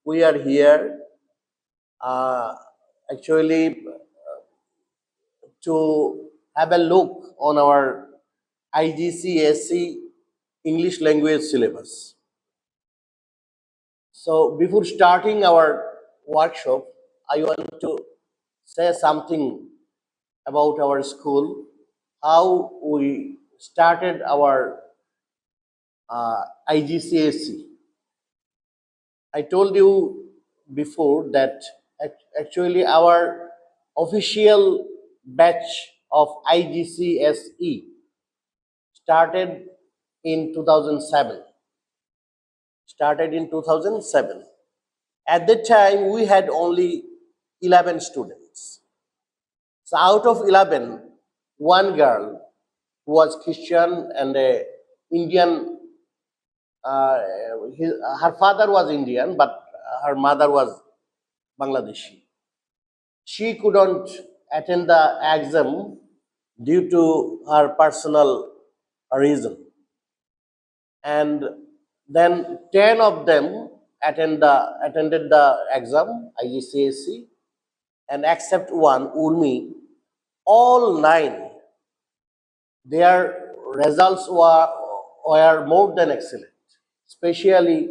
we are here uh, actually to have a look on our IGCSE English language syllabus. So before starting our workshop, I want to say something about our school, how we started our IGCSE. I told you before that actually our official batch of IGCSE started in 2007. Started in 2007. At that time, we had only 11 students. So out of 11, one girl who was Christian and a Indian, uh, her father was Indian, but her mother was Bangladeshi. She couldn't attend the exam due to her personal reason. And then 10 of them attended the exam, IGCSE, and except one, Urmi, all 9, their results were more than excellent. Especially,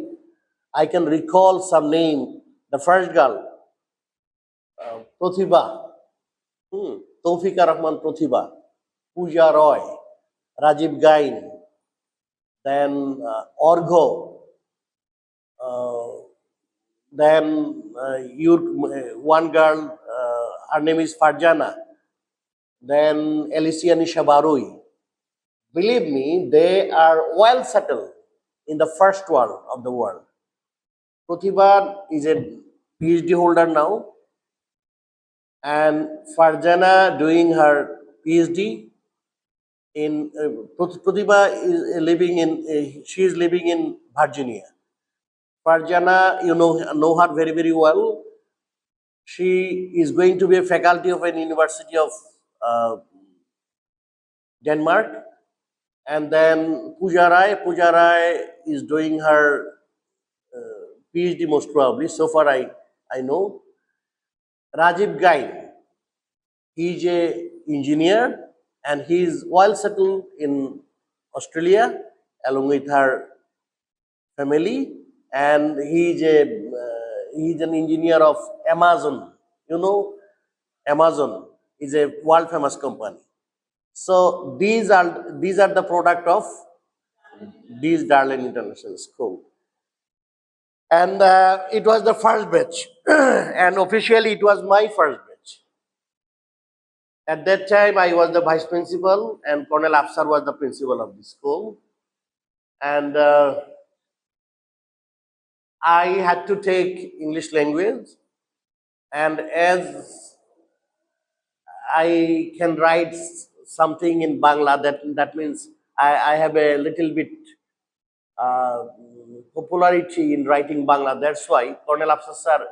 I can recall some name. The first girl, Pratibha, Taufika Rahman Pratibha, Pooja Roy, Rajiv Gain, then Orgho, uh, then one girl, her name is Farjana, then Alicia Nisha Barui. Believe me, they are well settled in the first world of the world. Pratibha is a PhD holder now, and Farjana doing her PhD in Pratibha is living in she is living in Virginia. Farjana, you know her very well. She is going to be a faculty of an university of uh, Denmark, and then Pooja Rai is doing her PhD most probably. So far, I know. Rajiv Gain, he is a engineer and he is well settled in Australia along with her family, and he is an engineer of Amazon. You know, Amazon is a world famous company. So these are the product of these Darland International School, and it was the first batch, and officially it was my first batch. At that time, I was the vice principal, and Colonel Afsar was the principal of the school, and I had to take English language, and as I can write something in Bangla, that means I have a little bit uh, popularity in writing Bangla. That's why Colonel Afsar sir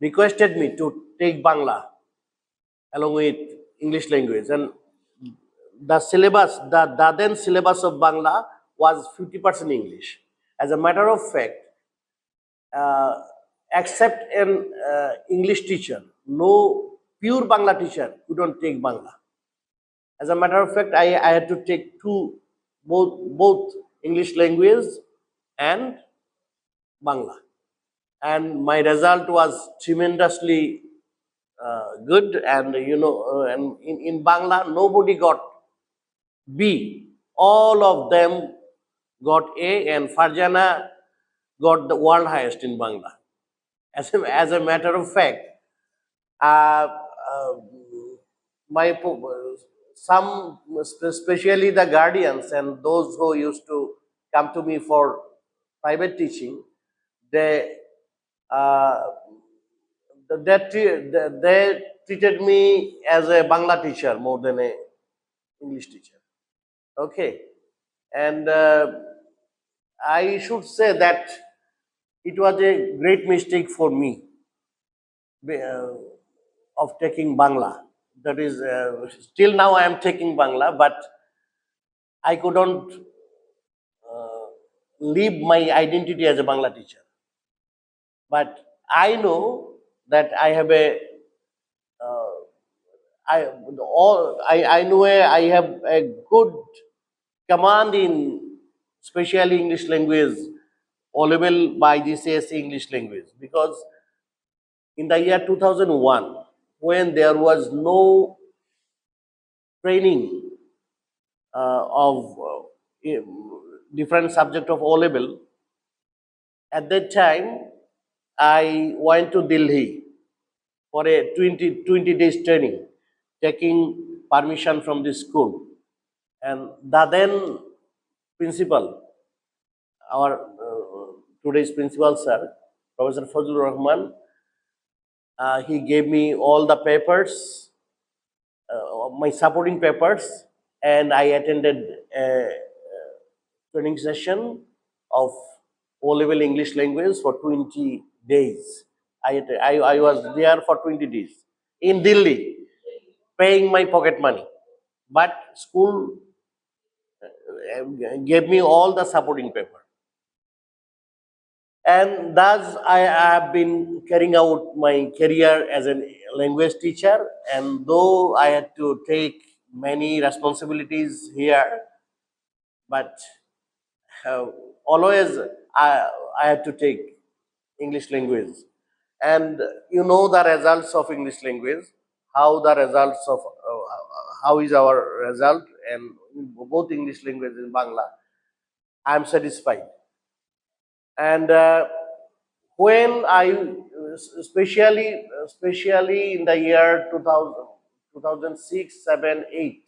requested me to take Bangla along with English language. And the syllabus, the then syllabus of Bangla was 50% English. As a matter of fact, uh, except an English teacher, no pure Bangla teacher couldn't take Bangla. As a matter of fact, I had to take both English language and Bangla, and my result was tremendously good. And and in Bangla, nobody got B. All of them got A, and Farjana got the world highest in Bangla. As a matter of fact, uh, uh, my some, especially the guardians and those who used to come to me for private teaching, they uh, they treated me as a Bangla teacher more than a English teacher. Okay, and I should say that it was a great mistake for me uh, of taking Bangla. That is, still now I am taking Bangla, but I couldn't leave my identity as a Bangla teacher. But I know that I have a uh, I know I have a good command in especially English language, O level by GCSE English language, because in the year 2001, when there was no training of different subject of O level, at that time I went to Delhi for a 20 days training, taking permission from the school. And the then principal, our today's principal sir, Professor Fazlur Rahman, he gave me all the papers, my supporting papers, and I attended a training session of O-level English language for 20 days. I was there for 20 days in Delhi, paying my pocket money. But school gave me all the supporting paper. And thus I have been carrying out my career as a language teacher. And though I had to take many responsibilities here, but uh, always I had to take English language. And you know the results of English language, how the results of how is our result, and in both English language and Bangla, I am satisfied. And when I, especially in the year 2000, 2006, 7, 8,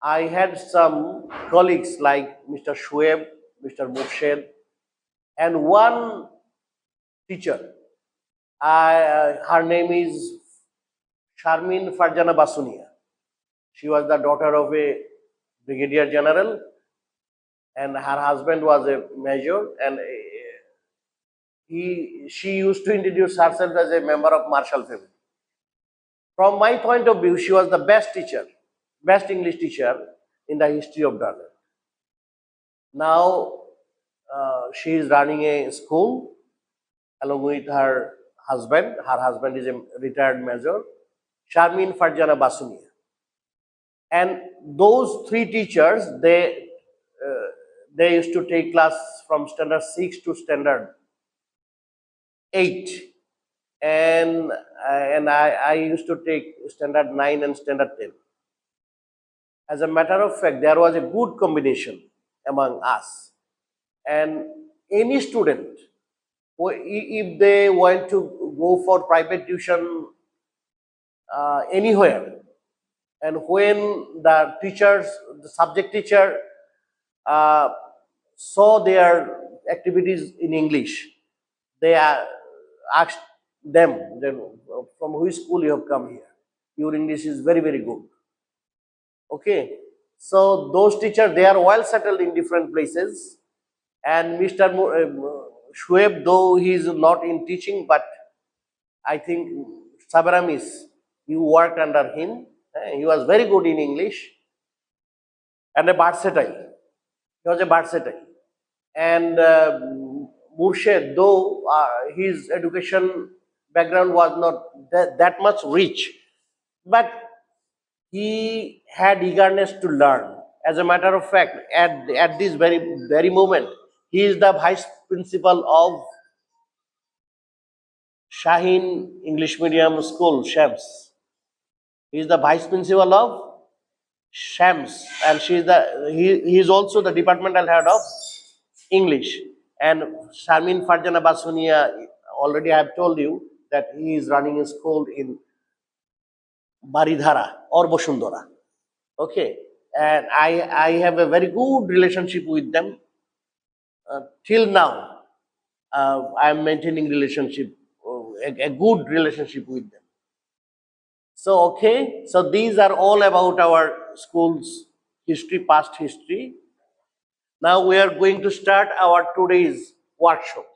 I had some colleagues like Mr. Shoaib, Mr. Murshed, and one teacher. Her name is Sharmin Farjana Basunia. She was the daughter of a brigadier general, and her husband was a major, and she used to introduce herself as a member of Marshall family. From my point of view, she was the best teacher, best English teacher in the history of Darland. Now she is running a school along with her husband. Her husband is a retired major, Sharmin Farjana Basunia. And those three teachers, they used to take class from standard 6 to standard 8, and I used to take standard 9 and standard 10. As a matter of fact, there was a good combination among us. And any student, if they want to go for private tuition anywhere, and when the subject teacher uh, saw their activities in English, they asked them, then, from which school you have come here? Your English is very, very good. Okay. So those teachers, they are well settled in different places. And Mr. Shoaib, though he is not in teaching, but I think Sabaramis, you worked under him. He was very good in English and a versatile. He was a versatile. And Murshid, though his education background was not that much rich, but he had eagerness to learn. As a matter of fact, at this very moment, he is the vice principal of Shaheen English Medium School, Shams. He is the vice principal of Shams, and he is also the departmental head of English. And Sharmin Farjana Basunia, already I have told you that he is running a school in Baridhara or Boshundora. Okay, and I have a very good relationship with them till now. I am maintaining relationship, a good relationship with them. So okay, so these are all about our school's history, past history. Now we are going to start our today's workshop.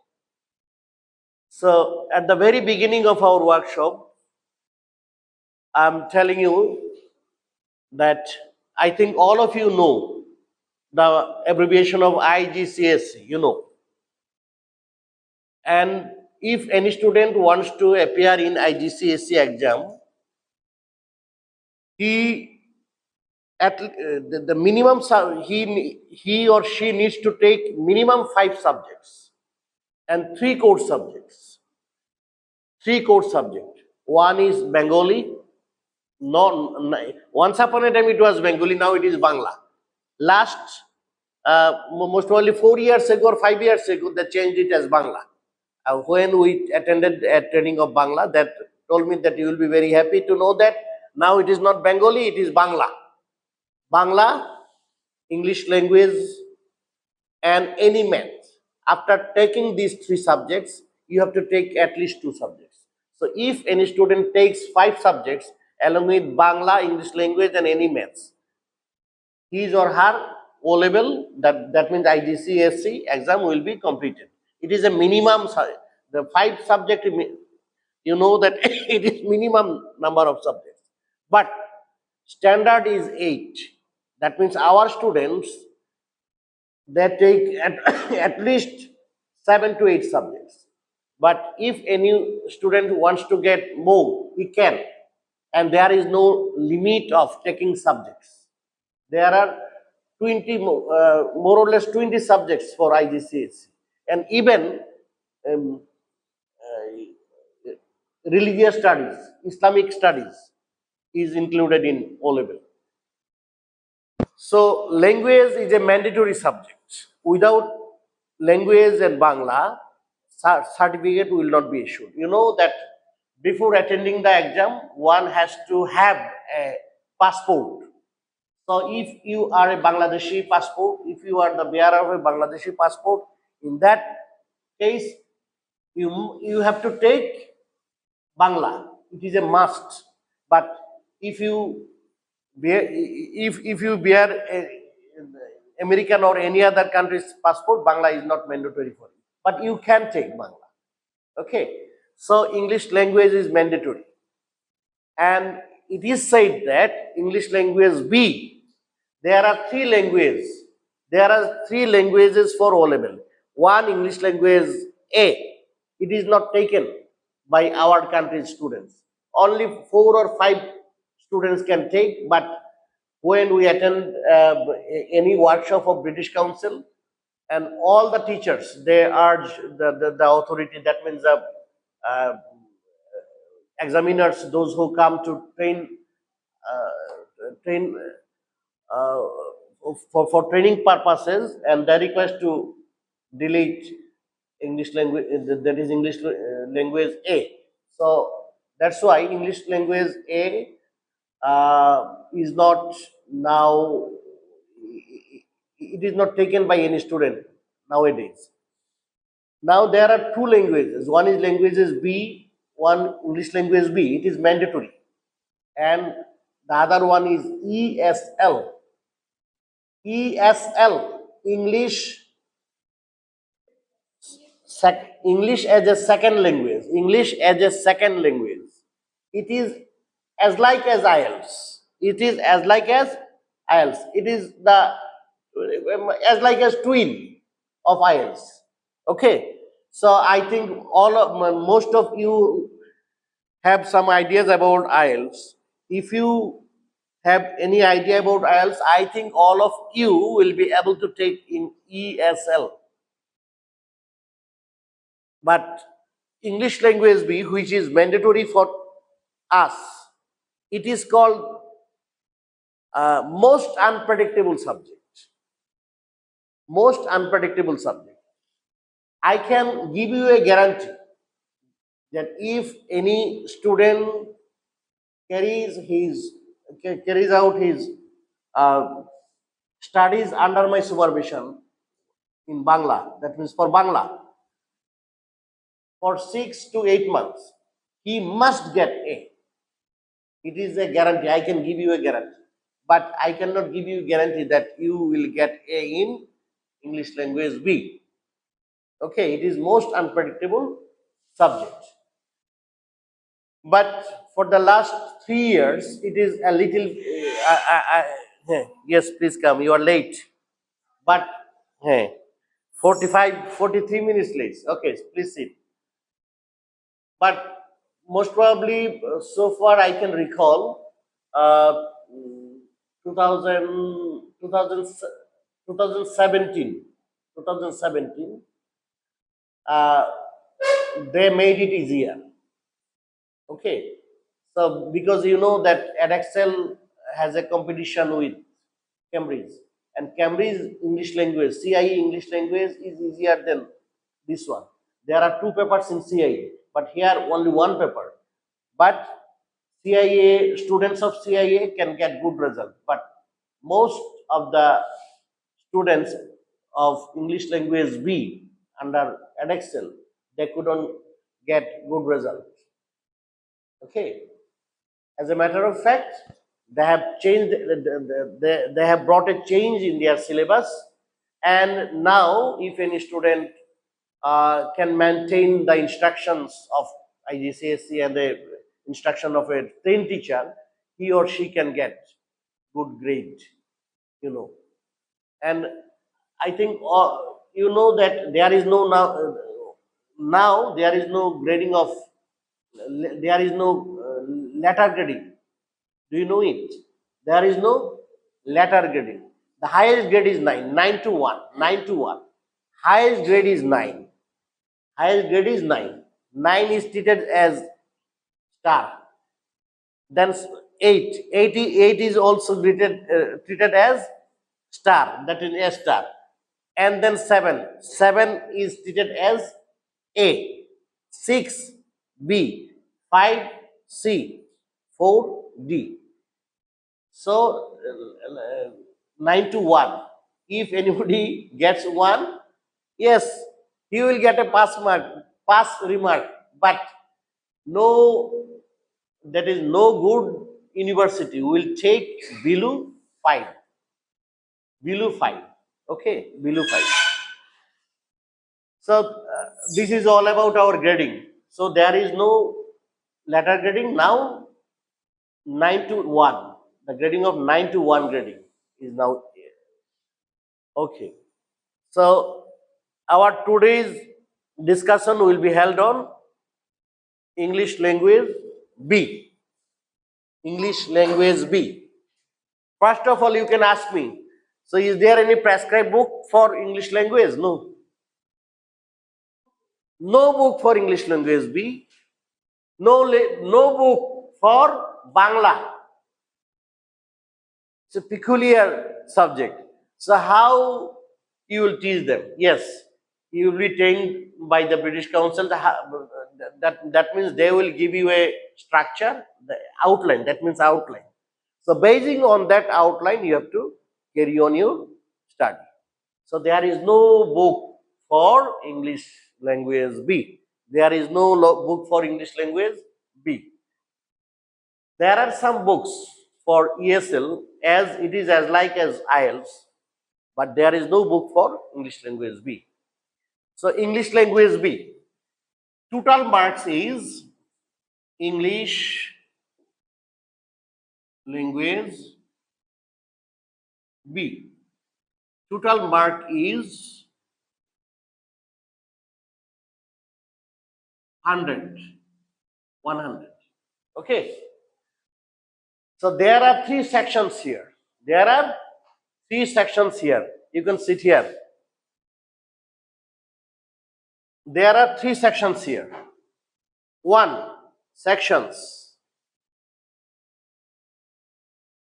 So at the very beginning of our workshop, I'm telling you that I think all of you know the abbreviation of IGCSE, you know. And if any student wants to appear in IGCSE exam, he the minimum he or she needs to take minimum 5 subjects and 3 core subjects. 3 core subjects. One is Bengali. Once upon a time it was Bengali. Now it is Bangla. Last, most probably 4 years ago or 5 years ago, they changed it as Bangla. When we attended a training of Bangla, that told me that you will be very happy to know that now it is not Bengali, it is Bangla. Bangla, English language, and any math. After taking these 3 subjects, you have to take at least 2 subjects. So if any student takes 5 subjects along with Bangla, English language, and any maths, his or her O level, that means IGCSE exam will be completed. It is a minimum, the 5 subject, you know that it is minimum number of subjects. But standard is 8. That means our students, they take at least 7 to 8 subjects. But if any student wants to get more, he can. And there is no limit of taking subjects. There are 20, more or less 20 subjects for IGCSE. And even um, religious studies, Islamic studies is included in O level. So language is a mandatory subject. Without language and Bangla, certificate will not be issued. You know that before attending the exam, one has to have a passport. So if you are a Bangladeshi passport, if you are the bearer of a Bangladeshi passport, in that case, you have to take Bangla. It is a must. But if you bear, if you bear a American or any other country's passport, Bangla is not mandatory for you. But you can take Bangla. Okay. So English language is mandatory. And it is said that English language B, there are 3 languages. There are 3 languages for O level. One English language A, it is not taken by our country's students. Only 4 or 5 students can take, but when we attend any workshop of British Council, and all the teachers, they urge the authority, that means the uh, examiners, those who come to train uh, for training purposes, and they request to delete English language, that is English language A. So that's why English language A is not now, it is not taken by any student nowadays. Now there are 2 languages. One is languages B, one English language B. It is mandatory, and the other one is ESL. ESL, English as a second language. English as a second language. It is as like as IELTS. It is as like as IELTS. It is the as like as twin of IELTS. Okay. So I think most of you have some ideas about IELTS. If you have any idea about IELTS, I think all of you will be able to take in ESL. But English language B, which is mandatory for us, it is called most unpredictable subject. Most unpredictable subject. I can give you a guarantee that if any student carries out his studies under my supervision in Bangla, that means for Bangla, for 6 to 8 months, he must get A. It is a guarantee. I can give you a guarantee. But I cannot give you a guarantee that you will get A in English language B. Okay, it is most unpredictable subject. But for the last 3 years, it is a little. Yes, please come. You are late. But 45, 43 minutes late. Okay, please sit. But most probably, so far I can recall, uh, 2000, 2017, 2017, uh, they made it easier. Okay, so because you know that Edexcel has a competition with Cambridge, and Cambridge English language, CIE English language is easier than this one. There are two papers in CIE, but here only one paper. But CIA students of CIA can get good result, but most of the students of English language B under Edexcel, they couldn't get good result. Okay, as a matter of fact, they have changed, they have brought a change in their syllabus, and now if any student can maintain the instructions of IGCSE and the instruction of a trained teacher, he or she can get good grade, you know. And I think you know that there is no now there is no grading of, there is no letter grading. Do you know it? There is no letter grading. The highest grade is 9, 9 to 1, 9 to 1. Highest grade is 9. Highest grade is 9. 9 is treated as star. Then 8. 88 is also treated as star, that is A star. And then 7. 7 is treated as A. 6 B. 5 C. 4 D. So 9 to 1. If anybody gets 1, yes, he will get a pass mark, pass remark. But no, that is no good university will take below 5. Below 5. Okay, below 5. So this is all about our grading. So there is no letter grading now. 9 to 1. The grading of 9 to 1 grading is now okay. So our today's discussion will be held on English language B. English language B. First of all, you can ask me, so is there any prescribed book for English language? No. No book for English language B. No book for Bangla. It's a peculiar subject. So how you will teach them? Yes, you will be trained by the British Council. That means they will give you a structure, the outline. That means outline. So basing on that outline, you have to carry on your study. So there is no book for English language B. There is no book for English language B. There are some books for ESL as it is as like as IELTS, but there is no book for English language B. So English language B, total marks is English language B. Total mark is 100, 100. Okay. So there are three sections here. There are three sections here. You can sit here. There are three sections here. One, sections.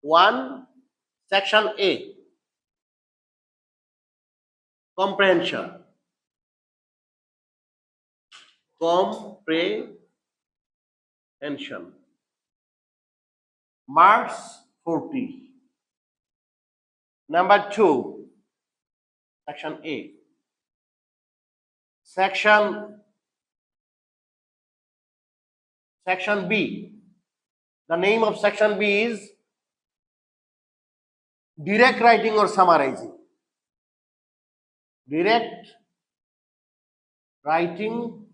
One, section A, comprehension. Comprehension. Marks 40. Number 2, section A. Section B. The name of section B is direct writing or summarizing. Direct writing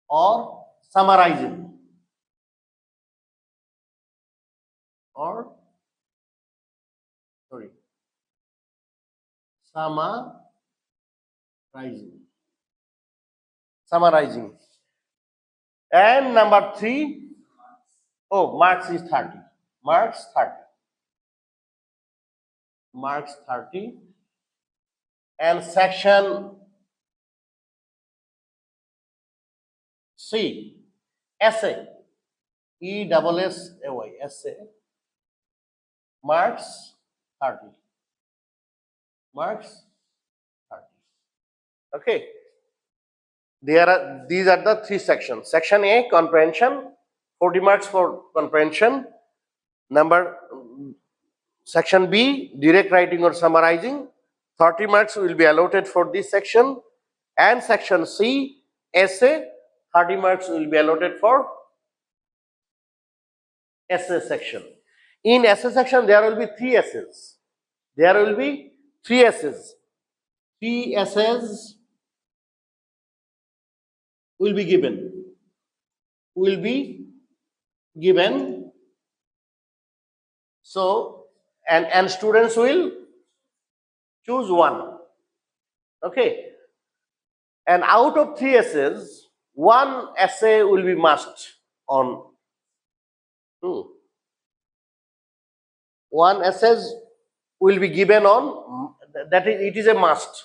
or summarizing. Or sorry, summarizing. And number 3, oh, marks is 30. Marks 30. Marks 30. And section C, essay, ESSAY, essay, marks 30. Marks 30. Okay. These are the 3 sections. Section A, comprehension, 40 marks for comprehension. Section B, direct writing or summarizing, 30 marks will be allotted for this section. And section C, essay, 30 marks will be allotted for essay section. In essay section, there will be 3 essays. There will be 3 essays. 3 essays will be given. So, and students will choose one. Okay. And out of 3 essays, 1 essay will be must on. 1 essay will be given on, that is, it is a must.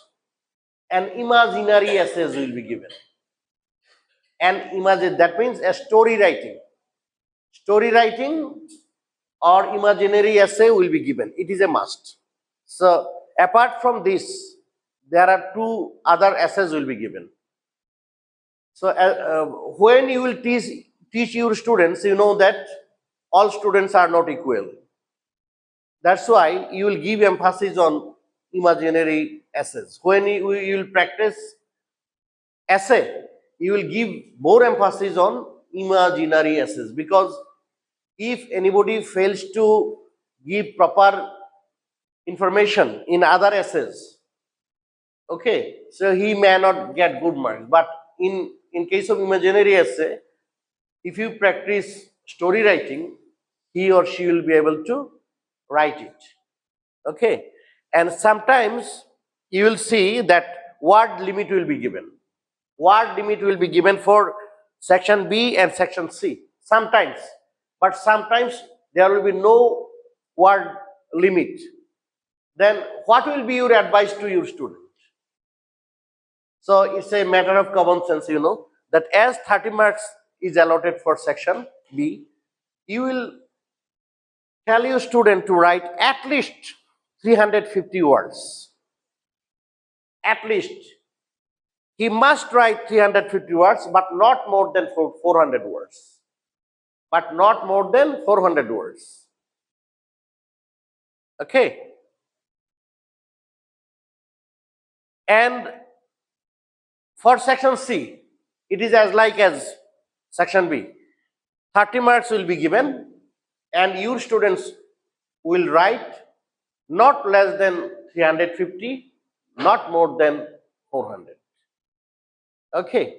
And imaginary essays will be given. And imagine, that means a story writing. Story writing or imaginary essay will be given. It is a must. So apart from this, there are 2 other essays will be given. So when you will teach your students, you know that all students are not equal. That's why you will give emphasis on imaginary essays. When you will practice essay, you will give more emphasis on imaginary essays, because if anybody fails to give proper information in other essays, okay, so he may not get good marks. But in case of imaginary essay, if you practice story writing, he or she will be able to write it. Okay. And sometimes you will see that word limit will be given. Word limit will be given for section B and section C. Sometimes. But sometimes there will be no word limit. Then what will be your advice to your student? So it's a matter of common sense, you know, that as 30 marks is allotted for section B, you will tell your student to write at least 350 words. At least. He must write 350 words, but not more than 400 words. But not more than 400 words. Okay. And for section C, it is as like as section B. 30 marks will be given, and your students will write not less than 350, not more than 400. Okay.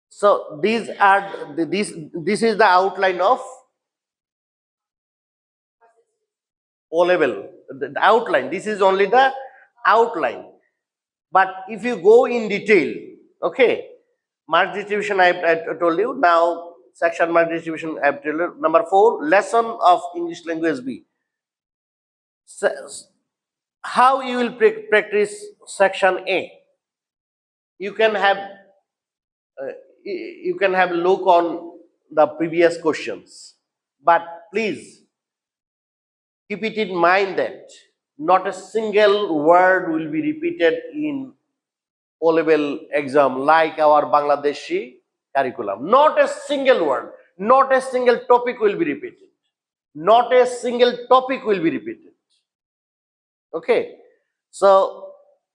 So these are this is the outline of O level. The outline. This is only the outline. But if you go in detail, okay, mark distribution I told you. Now section mark distribution I have told you. Number 4, lesson of English language B. How you will practice section A? You can have look on the previous questions, but please keep it in mind that not a single word will be repeated in O-level exam like our Bangladeshi curriculum. Not a single word, not a single topic will be repeated. Not a single topic will be repeated. Okay, so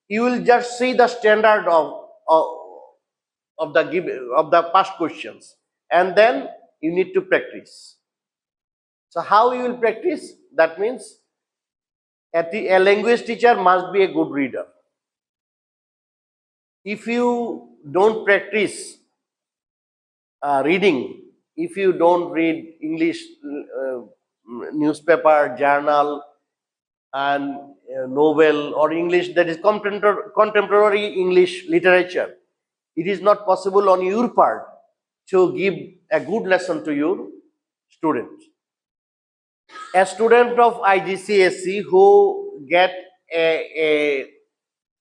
you will just see the standard of the past questions, and then you need to practice. So how you will practice? That means a language teacher must be a good reader. If you don't practice reading, if you don't read English newspaper, journal, and novel or English, that is contemporary English literature, it is not possible on your part to give a good lesson to your students. A student of IGCSE who get a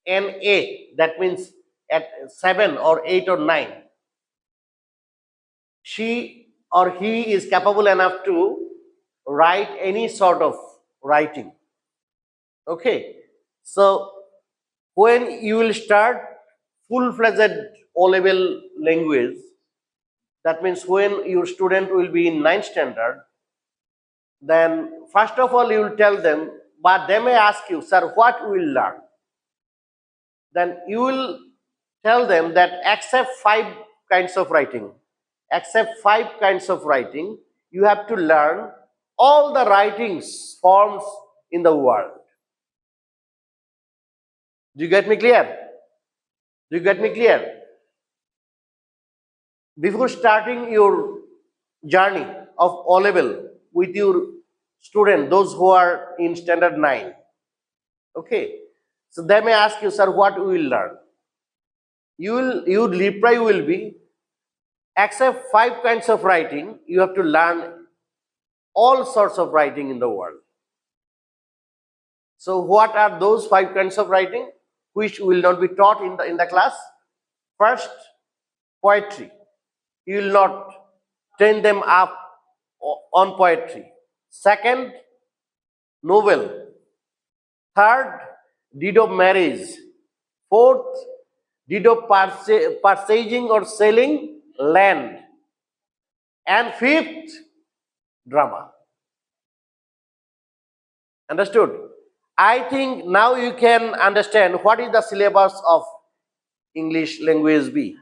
an A, that means at 7 or 8 or 9, she or he is capable enough to write any sort of writing. Okay, so when you will start full-fledged O-level language, that means when your student will be in 9th standard, then first of all you will tell them, but they may ask you, sir, what we will learn? Then you will tell them that except 5 kinds of writing, you have to learn all the writings forms in the world. Do you get me clear? Do you get me clear? Before starting your journey of O-level with your student, those who are in standard 9, okay, so they may ask you, sir, what we will learn? Your reply will be, except 5 kinds of writing, you have to learn all sorts of writing in the world. So what are those 5 kinds of writing which will not be taught in the class? First, poetry. You will not train them up on poetry. Second, novel. Third, deed of marriage. Fourth, deed of purchasing or selling land. And fifth, drama. Understood? I think now you can understand what is the syllabus of English language B.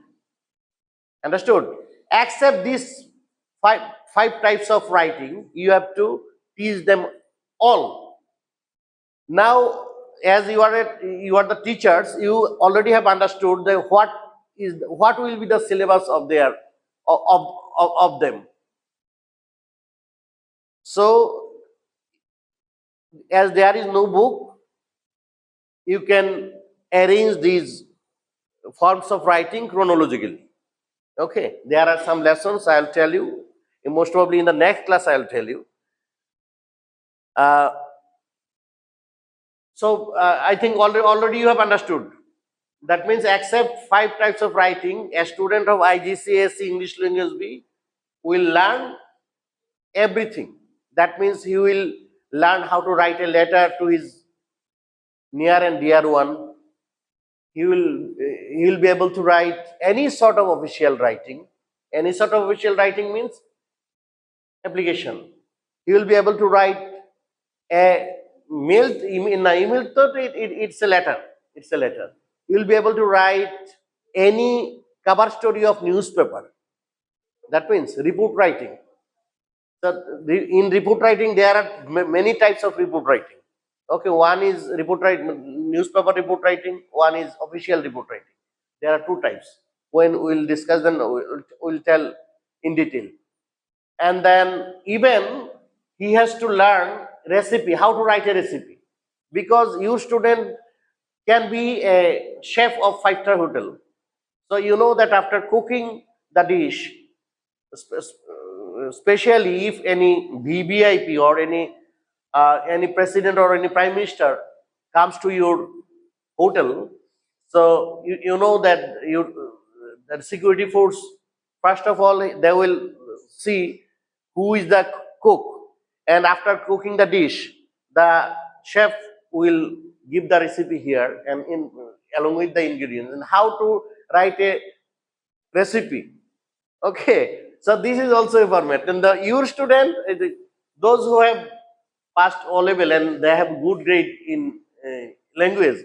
Understood? Except these five types of writing, you have to teach them all. Now, as you are the teachers, you already have understood what will be the syllabus of them. So, as there is no book, you can arrange these forms of writing chronologically. Okay, there are some lessons I'll tell you. Most probably in the next class I'll tell you. I think already you have understood. That means except 5 types of writing, a student of IGCSE English Language B will learn everything. That means he will learn how to write a letter to his near and dear one. He will be able to write any sort of official writing. Any sort of official writing means application. He will be able to write a mail in an email. It's a letter. It's a letter. You will be able to write any cover story of newspaper. That means report writing. So in report writing, there are many types of report writing. Okay, one is report writing, newspaper report writing. One is official report writing. There are 2 types. When we'll discuss them, we'll tell in detail. And then even he has to learn recipe, how to write a recipe, because your student can be a chef of 5-star hotel. So you know that after cooking the dish, especially if any VVIP or any president or any prime minister comes to your hotel, so you know that that security force, first of all, they will see who is the cook, and after cooking the dish, the chef will give the recipe here and along with the ingredients and how to write a recipe. Okay, so this is also a format, and your student, those who have passed O-level and they have good grade in language,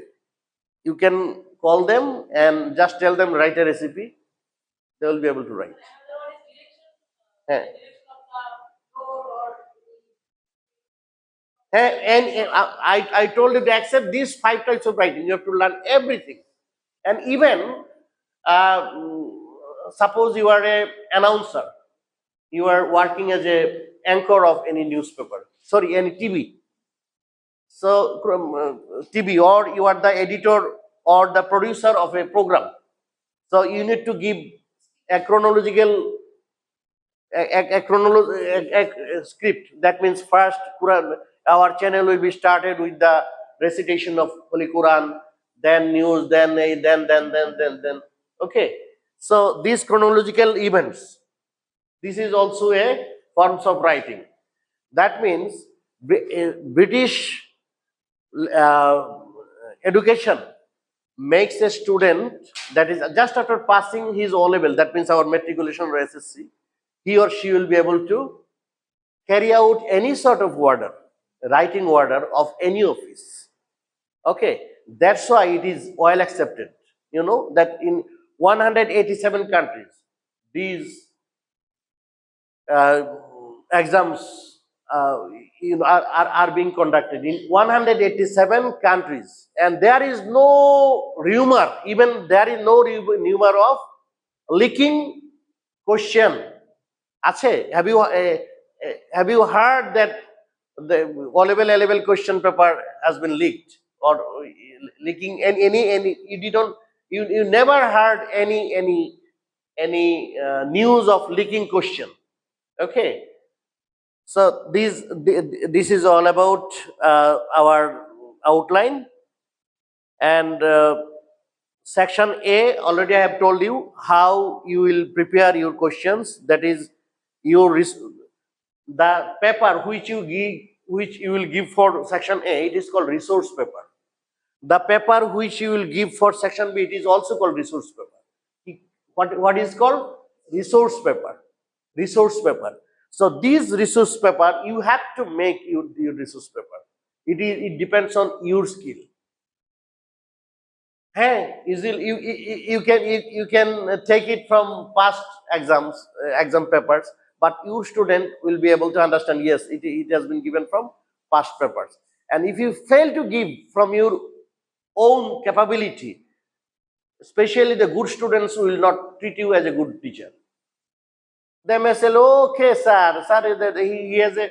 you can call them and just tell them write a recipe. They will be able to write. Eh. And I told you to accept these 5 types of writing. You have to learn everything, and even suppose you are a announcer, you are working as a anchor of any newspaper, sorry, any TV. So TV, or you are the editor or the producer of a program. So you need to give a chronological a script. That means first Quran, our channel will be started with the recitation of Holy Quran, then news, then. Okay. So these chronological events, this is also a forms of writing. That means British uh, education makes a student, that is just after passing his O level, that means our matriculation or SSC, he or she will be able to carry out any sort of order, writing order of any office. Okay, that's why it is well accepted. You know that in 187 countries, these uh, exams are being conducted in 187 countries, and there is no rumor, even there is no rumor of leaking question. Ache, have you heard that the O-level, A-level question paper has been leaked or leaking? Any you didn't, you never heard any news of leaking question. Okay, so this is all about our outline, and section A, already I have told you how you will prepare your questions. That is your the paper which you will give for section A, it is called resource paper. The paper which you will give for section B, it is also called resource paper. What is called resource paper? Resource paper. So this resource paper, you have to make your resource paper. It depends on your skill. Hey, you can take it from past exams, exam papers, but your student will be able to understand. Yes, it has been given from past papers. And if you fail to give from your own capability, especially the good students will not treat you as a good teacher. They may say, okay, sir, he has a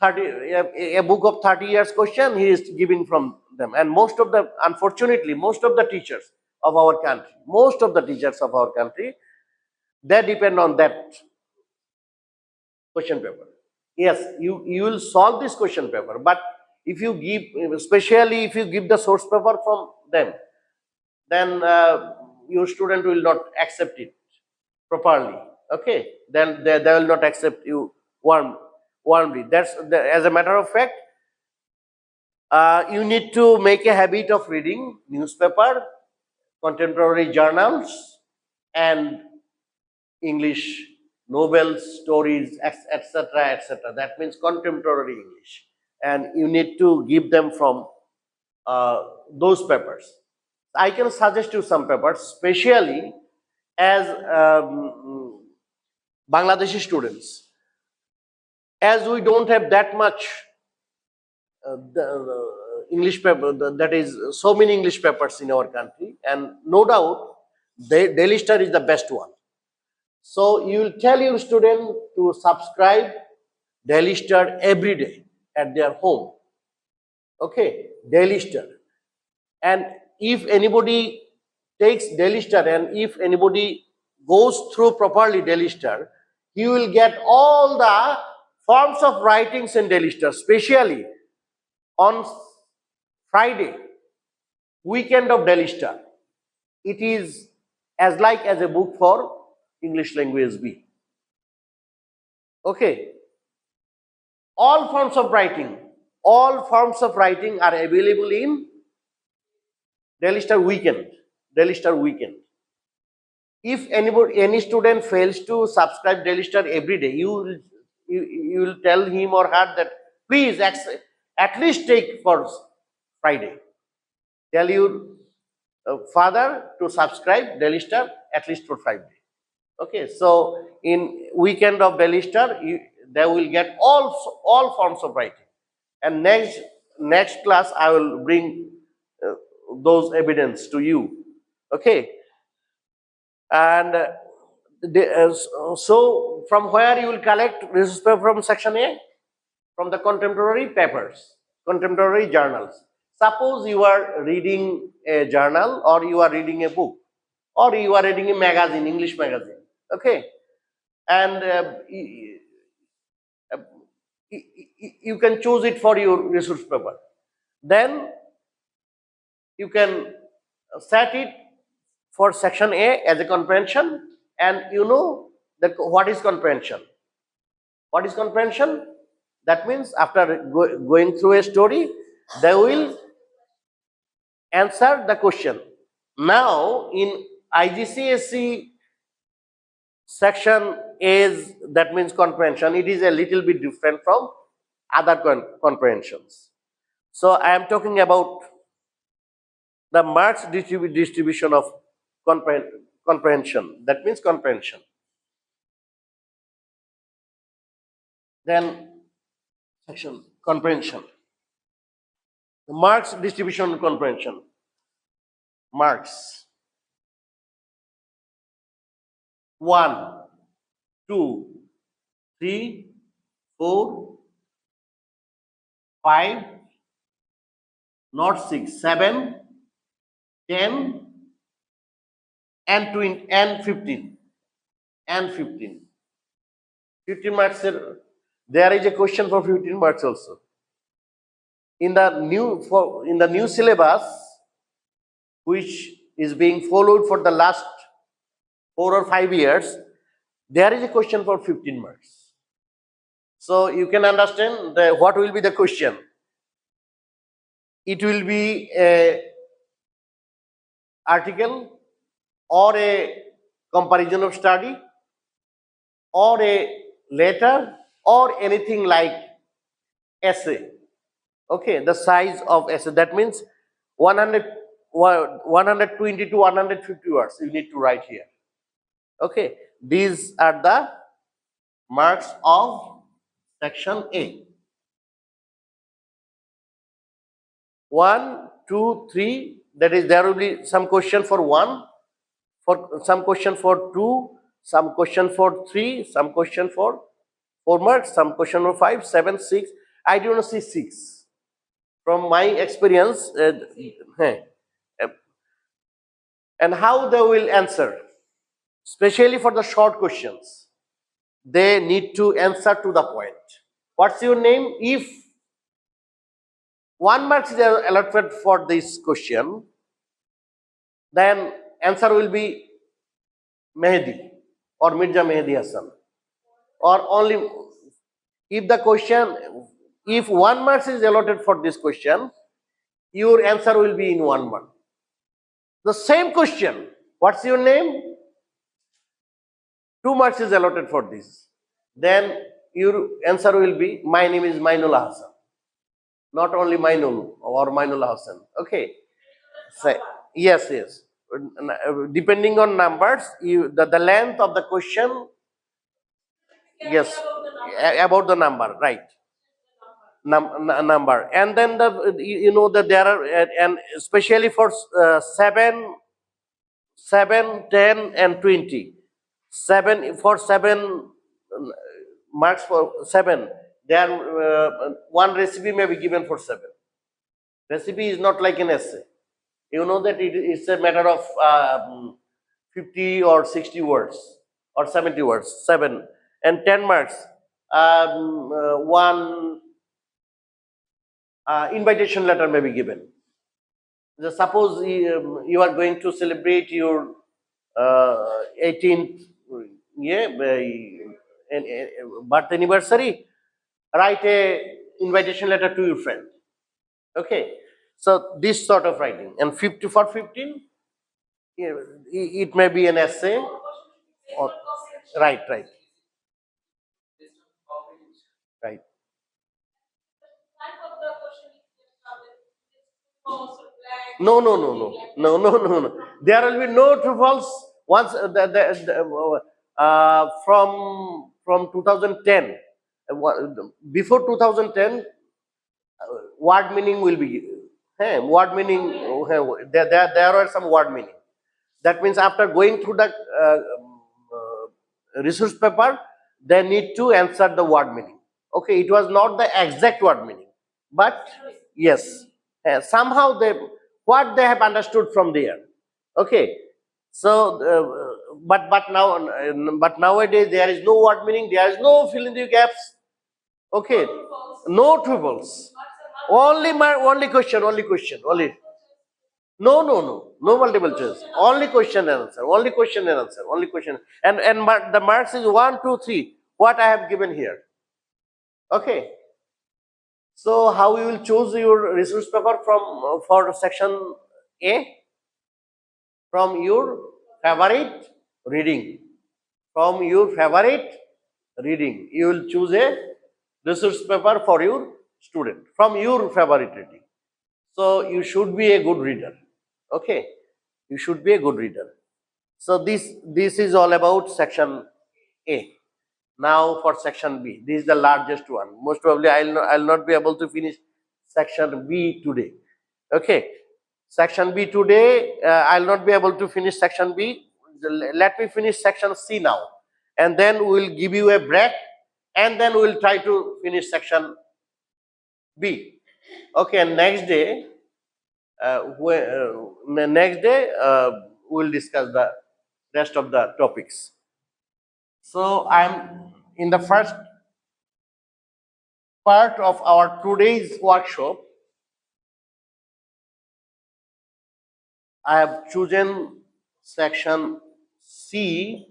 30 a book of 30 years question he is giving from them. And most of the, unfortunately, most of the teachers of our country, they depend on that question paper. Yes, you will solve this question paper, but if you give, especially if you give the source paper from them, then your student will not accept it properly. Okay, then they will not accept you warmly. As a matter of fact, you need to make a habit of reading newspaper, contemporary journals, and English novels, stories, etc., etc. That means contemporary English, and you need to give them from those papers. I can suggest you some papers, especially as Bangladeshi students, as we don't have that much English paper, that is so many English papers in our country, and no doubt Daily Star is the best one. So you will tell your student to subscribe Daily Star every day at their home. Okay, Daily Star. And if anybody takes Daily Star, and if anybody goes through properly Daily Star, he will get all the forms of writings in Daily Star, especially on Friday, weekend of Daily Star. It is as like as a book for English language B. Okay. All forms of writing are available in Daily Star weekend. Daily Star weekend. If any student fails to subscribe Daily Star every day, you will tell him or her that please at least take for Friday. Tell your father to subscribe Daily Star at least for 5 days. Okay, so in weekend of Daily Star, they will get all forms of writing. And next class, I will bring those evidence to you. Okay, and so from where you will collect resource paper from section A? From the contemporary papers. contemporary journals. Suppose you are reading a journal, or you are reading a book, or you are reading a magazine, English magazine. Okay, and uh, you can choose it for your resource paper. Then you can set it for section A as a comprehension, and you know that what is comprehension. What is comprehension? That means after going through a story, they will answer the question. Now in IGCSE section is, that means comprehension, it is a little bit different from other comprehensions. So I am talking about the marks distribution of comprehension. That means comprehension. Then section comprehension. The marks distribution of comprehension. Marks 1, 2, 3, 4, 5, not 6, 7, 10, and 20, and 15. And 15. 15 marks. There is a question for 15 marks also. In the new syllabus, which is being followed for the last 4 or 5 years, there is a question for 15 marks. So you can understand what will be the question. It will be a article, or a comparison of study, or a letter, or anything like essay. Okay, the size of essay, that means 120 to 150 words you need to write here. Okay, these are the marks of section A. 1, 2, 3, that is, there will be some question for 1, for some question for 2, some question for 3, some question for 4 marks, some question for 5, 7, 6. I do not see 6. From my experience, and how they will answer, especially for the short questions, they need to answer to the point. What's your name? If 1 mark is allotted for this question, then answer will be Mehadi or Mirza Mehadi Hasan. Or only if the question, if 1 mark is allotted for this question, your answer will be in 1 mark. The same question, what's your name? 2 marks is allotted for this. Then your answer will be, my name is Mainul Hasan. Not only Mainul or Mainul Hasan. Okay. So, yes. Depending on numbers, the length of the question, yes, about the number, right? Number, and then you know that there are, and especially for 7, 10, and 20. 7 for 7 marks for 7. There one recipe may be given for 7. Recipe is not like an essay. You know that it's a matter of 50 or 60 words or 70 words. 7 and 10 marks. One invitation letter may be given. Suppose you are going to celebrate your 18th birth anniversary. Write a invitation letter to your friend. Okay, so this sort of writing. And 50 for 15, it may be an essay. Or, right. No. There will be no true false once from 2010. Before 2010, word meaning will be word meaning. There are some word meaning. That means after going through the resource paper, they need to answer the word meaning. Okay, it was not the exact word meaning, But yes, somehow they what they have understood from there. Okay, so but nowadays there is no word meaning. There is no fill in the gaps. Okay, no triples. Only question, only. No multiple choice. Only question and answer. Only question and answer. Only question. And the marks is 1, 2, 3. What I have given here. Okay. So how you will choose your resource paper from for section A? From your favorite reading. From your favorite reading. You will choose a resource paper for your student. From your favorite reading. So you should be a good reader. Okay. You should be a good reader. So this is all about section A. Now for section B, this is the largest one. Most probably I'll not be able to finish section B today. Okay, section B today I'll not be able to finish section B. Let me finish section C now, and then we'll give you a break, and then we'll try to finish section B. Okay, and next day, we'll discuss the rest of the topics. So I'm in the first part of our today's workshop. I have chosen section C,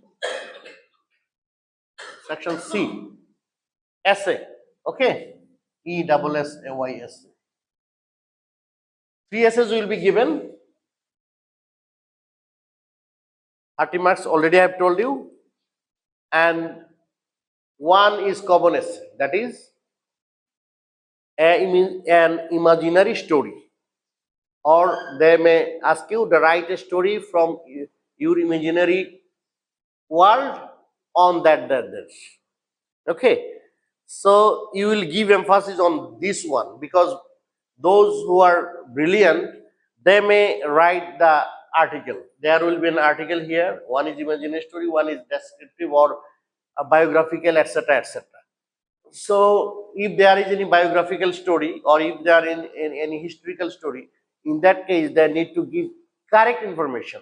essay. Okay, ESSAY. 3 essays will be given. 30 marks already I have told you, and one is common essay, that is an imaginary story, or they may ask you to write a story from your imaginary world on that. Okay, so you will give emphasis on this one, because those who are brilliant, they may write the article. There will be an article here. One is imaginary story, one is descriptive or a biographical, etc., etc. So if there is any biographical story, or if there is in any historical story, in that case they need to give correct information.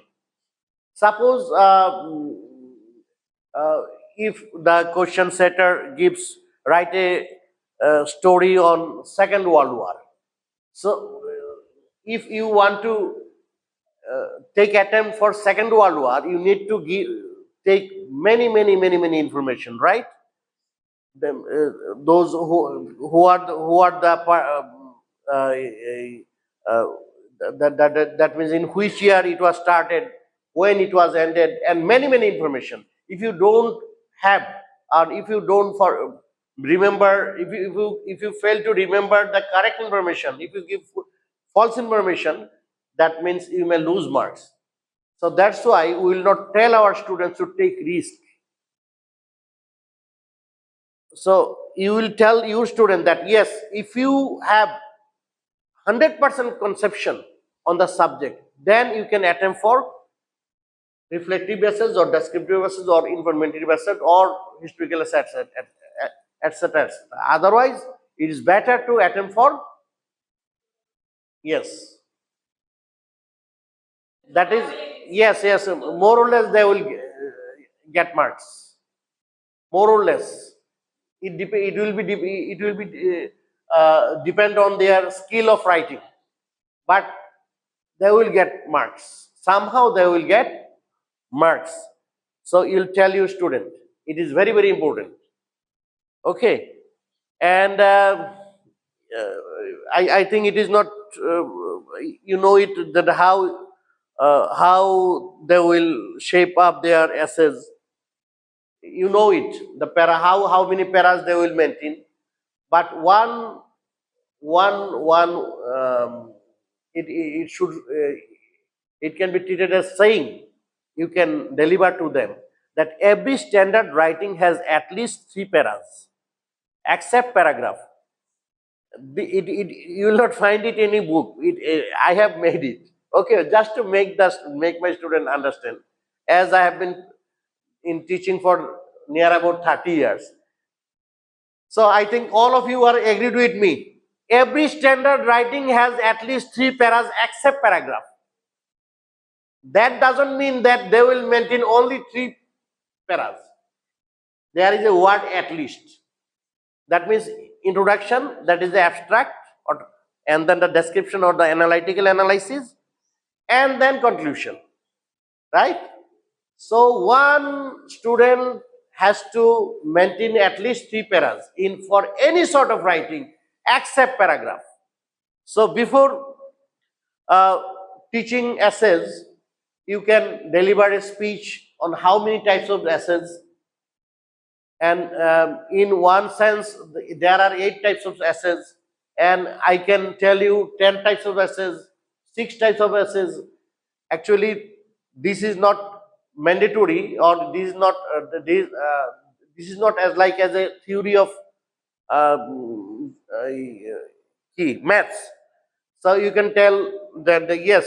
Suppose if the question setter gives write a story on Second World War, so if you want to take attempt for Second World War, you need to take many information, right? Those who are the that means in which year it was started, when it was ended, and many information. If you don't have, or if you don't remember, if you fail to remember the correct information, if you give false information, that means you may lose marks. So that's why we will not tell our students to take risk. So you will tell your student that yes, if you have 100% conception on the subject, then you can attempt for reflective essays or descriptive essays or informative essays or historical essays, etc. Otherwise, it is better to attempt for, yes, that is, yes, more or less they will get marks, more or less. It will be depend on their skill of writing, but they will get marks. Somehow they will get marks. So you'll tell your student. It is very important. Okay, and I think it is not you know it that how they will shape up their essays. You know it, the how many paras they will maintain, but one it should it can be treated as saying you can deliver to them that every standard writing has at least 3 paras, except paragraph. You will not find it in any book. I have made it. Okay, just to make my student understand, as I have been in teaching for near about 30 years. So I think all of you are agreed with me. Every standard writing has at least 3 paras except paragraph. That doesn't mean that they will maintain only 3 paras. There is a word at least. That means introduction, that is the abstract, and then the description or the analytical analysis, and then conclusion, right? So one student has to maintain at least 3 paras in for any sort of writing except paragraph. So before uh, teaching essays, you can deliver a speech on how many types of essays, and in one sense there are 8 types of essays, and I can tell you 10 types of essays, 6 types of essays. Actually, this is not mandatory, or this is not as like as a theory of maths. So you can tell that yes,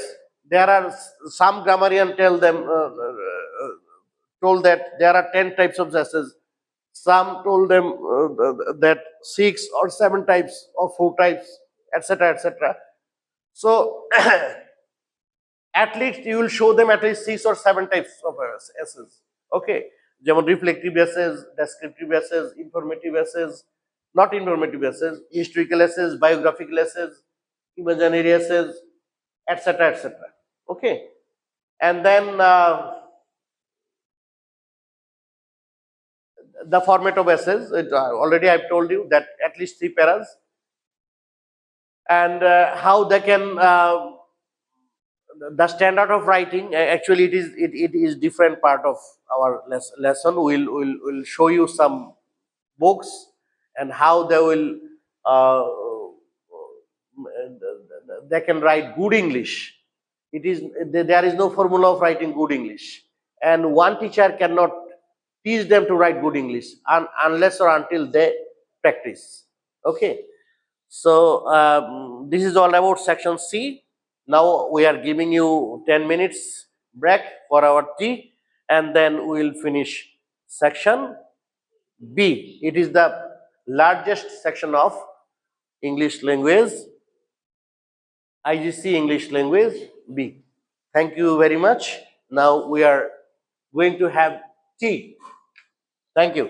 there are some grammarian told that there are 10 types of essays. Some told them that 6 or 7 types or 4 types, etc., etc. So at least you will show them at least 6 or 7 types of essays. Okay, যেমন reflective essays, descriptive essays, informative essays, not informative essays, historical essays, biographical essays, imaginary essays, etc., etc. Okay, and then the format of essays, already I've told you that at least 3 paras, and how they can the standard of writing. Actually it is different part of our lesson. We'll show you some books and how they will uh, they can write good English. It is there is no formula of writing good English, and one teacher cannot teach them to write good English unless or until they practice. Okay, so this is all about section C. Now we are giving you 10 minutes break for our tea, and then we will finish section B. It is the largest section of English language, IGC English language B. Thank you very much. Now we are going to have tea. Thank you.